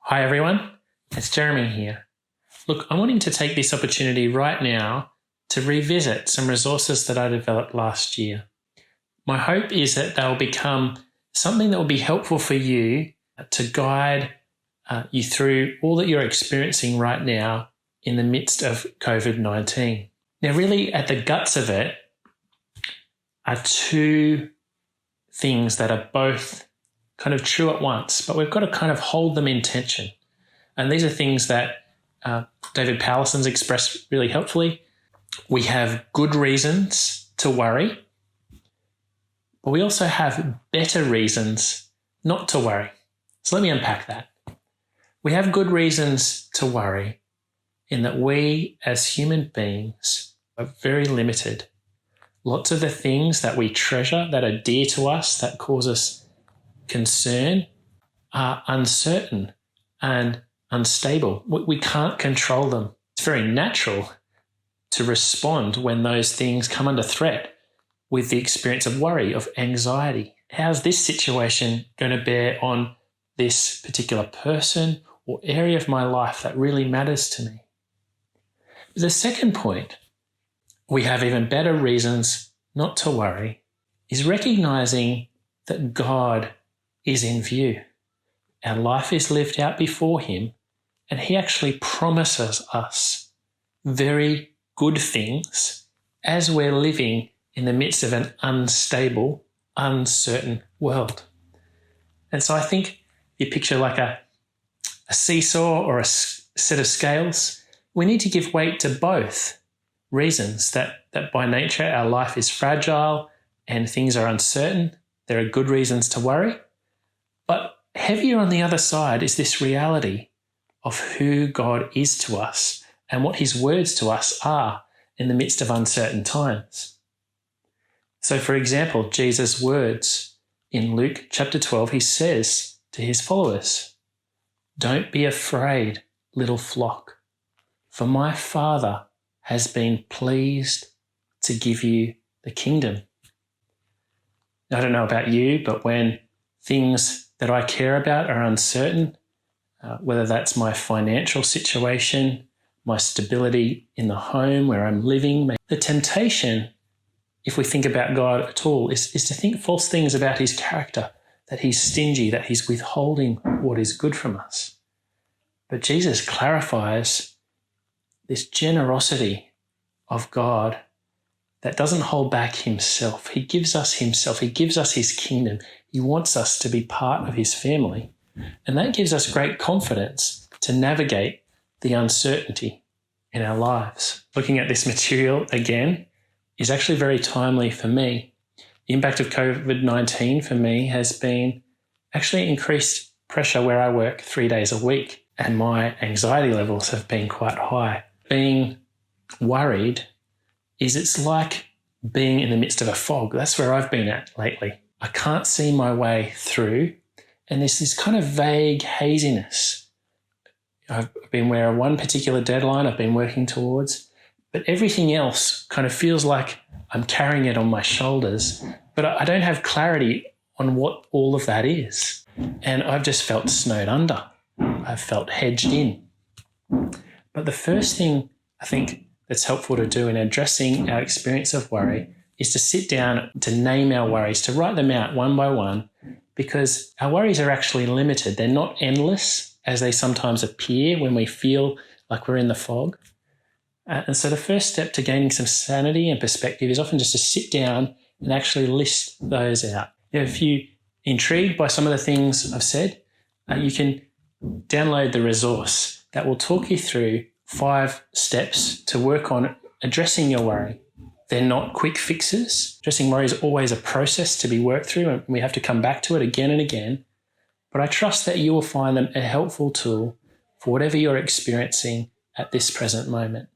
Hi everyone, it's Jeremy here. Look, I'm wanting to take this opportunity right now to revisit some resources that I developed last year. My hope is that they'll become something that will be helpful for you to guide you through all that you're experiencing right now in the midst of COVID-19. Now, really at the guts of it are two things that are both kind of true at once, but we've got to kind of hold them in tension. And these are things that David Powlison's expressed really helpfully. We have good reasons to worry, but we also have better reasons not to worry. So let me unpack that. We have good reasons to worry in that we as human beings are very limited. Lots of the things that we treasure, that are dear to us, that cause us concern, are uncertain and unstable. We can't control them. It's very natural to respond when those things come under threat with the experience of worry, of anxiety. How's this situation going to bear on this particular person or area of my life that really matters to me? The second point, we have even better reasons not to worry, is recognizing that God is in view. Our life is lived out before Him, and He actually promises us very good things as we're living in the midst of an unstable, uncertain world. And so I think you picture like a seesaw or a set of scales. We need to give weight to both reasons that by nature our life is fragile and things are uncertain. There are good reasons to worry. But heavier on the other side is this reality of who God is to us and what His words to us are in the midst of uncertain times. So, for example, Jesus' words in Luke chapter 12, He says to His followers, "Don't be afraid, little flock, for my Father has been pleased to give you the kingdom." I don't know about you, but when things that I care about are uncertain, whether that's my financial situation, my stability in the home where I'm living, the temptation, if we think about God at all, is to think false things about His character, that He's stingy, that He's withholding what is good from us. But Jesus clarifies this generosity of God that doesn't hold back Himself. He gives us Himself. He gives us His kingdom. He wants us to be part of His family. And that gives us great confidence to navigate the uncertainty in our lives. Looking at this material again is actually very timely for me. The impact of COVID-19 for me has been actually increased pressure where I work 3 days a week, and my anxiety levels have been quite high. Being worried it's like being in the midst of a fog. That's where I've been at lately. I can't see my way through, and there's this kind of vague haziness. I've been aware of one particular deadline I've been working towards, but everything else kind of feels like I'm carrying it on my shoulders, but I don't have clarity on what all of that is. And I've just felt snowed under. I've felt hedged in. But the first thing I think that's helpful to do in addressing our experience of worry is to sit down, to name our worries, to write them out one by one, because our worries are actually limited. They're not endless as they sometimes appear when we feel like we're in the fog. And so the first step to gaining some sanity and perspective is often just to sit down and actually list those out. If you're intrigued by some of the things I've said, you can download the resource that will talk you through 5 steps to work on addressing your worry. They're not quick fixes. Addressing worry is always a process to be worked through, and we have to come back to it again and again. But I trust that you will find them a helpful tool for whatever you're experiencing at this present moment.